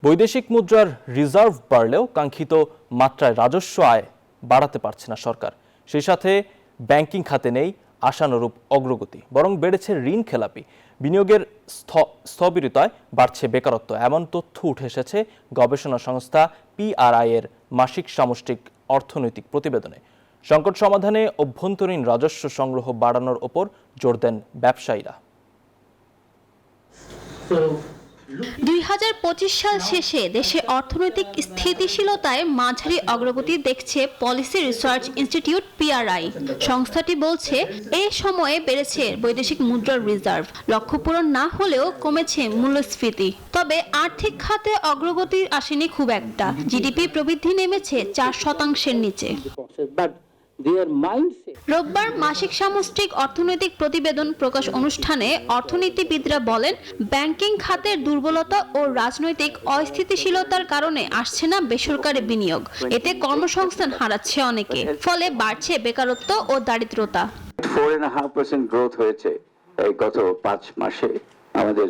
বৈদেশিক মুদ্রার রিজার্ভ বাড়লেও কাঙ্ক্ষিত মাত্রায় রাজস্ব আয় বাড়াতে পারছে না সরকার। সেই সাথে ব্যাংকিং খাতে নেই আশানুরূপ অগ্রগতি, বরং বেড়েছে ঋণ খেলাপি, বিনিয়োগের স্থবিরতায় বাড়ছে বেকারত্ব। এমন তথ্য উঠে এসেছে গবেষণা সংস্থা PRI এর মাসিক সামষ্টিক অর্থনৈতিক প্রতিবেদনে। সংকট সমাধানে অভ্যন্তরীণ রাজস্ব সংগ্রহ বাড়ানোর ওপর জোর দেন ব্যবসায়ীরা। 2025 সাল শেষে দেশে অর্থনৈতিক স্থিতিশীলতায় মাঝারি অগ্রগতি দেখছে পলিসি রিসার্চ ইনস্টিটিউট PRI। সংস্থাটি বলছে এই সময়ে বেড়েছে বৈদেশিক মুদ্রার রিজার্ভ, লক্ষ্য পূরণ না হলেও কমেছে মূল্যস্ফীতি। তবে আর্থিক খাতে অগ্রগতি আসেনি খুব একটা, জিডিপি প্রবৃদ্ধি নেমেছে 4% নিচে। রোববার মাসিক সামষ্টিক অর্থনৈতিক প্রতিবেদন প্রকাশ অনুষ্ঠানে অর্থনীতিবিদরা বলেন, ব্যাংকিং খাতের দুর্বলতা ও রাজনৈতিক অস্থিতিশীলতার কারণে আসছে না বেসরকারি বিনিয়োগ। এতে কর্মসংস্থান হারাচ্ছে অনেকে, ফলে বাড়ছে বেকারত্ব ও দারিদ্রতা। 4.5% গ্রোথ হয়েছে এই গত 5 মাসে আমাদের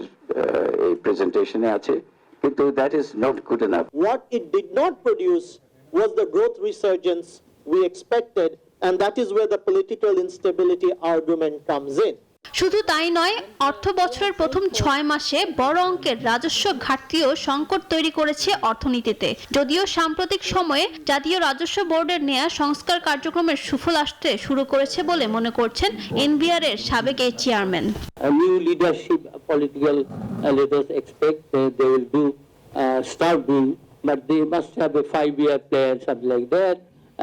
এই প্রেজেন্টেশনে আছে, কিন্তু that is not good enough. What it did not produce was the growth resurgence we expected, and that is where the political instability argument comes in. শুধু তাই নয়, অর্থ বছরের প্রথম 6 মাসে বড় অঙ্কের রাজস্ব ঘাটতিও সংকট তৈরি করেছে অর্থনীতিতে। যদিও সাম্প্রতিক সময়ে জাতীয় রাজস্ব বোর্ডের নেয়া সংস্কার কার্যক্রমের সুফল আসতে শুরু করেছে বলে মনে করছেন NBR এর সাবেক এই chairman. New leadership, political leaders expect they will start doing, but they must have a 5-year plan, something like that.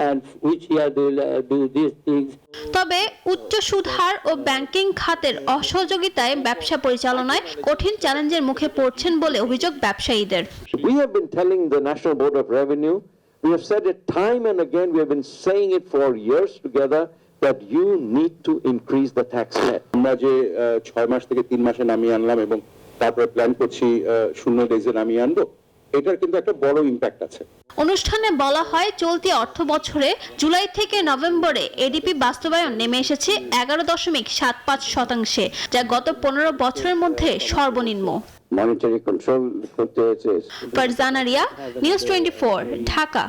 And which year they will do these things. তবে উচ্চ সুদহার ও ব্যাংকিং খাতের অসহযোগিতায় ব্যবসা পরিচালনায় কঠিন চ্যালেঞ্জের মুখে পড়ছেন বলে অভিযোগ ব্যবসায়ীদের। We have been telling the National Board of Revenue, we have said it time and again, we have been saying it for years together, that you need to increase the tax net. আমরা যে 6 মাস থেকে 3 মাসে নামিয়ে আনলাম এবং তারপরে plan করছি 0 ডেজে নামিয়ে আনবো, এটার কিন্তু একটা বড় ইম্প্যাক্ট আছে। অনুষ্ঠানে বলা হয়, চলতি অর্থ বছরে জুলাই থেকে নভেম্বরে এডিপি বাস্তবায়ন নেমে এসেছে 11.75%, যা গত 15 বছরের মধ্যে সর্বনিম্ন। মনিটারি কন্ট্রোল করতে হয়েছে। ফারজানা রিয়া, নিউজ 24, ঢাকা।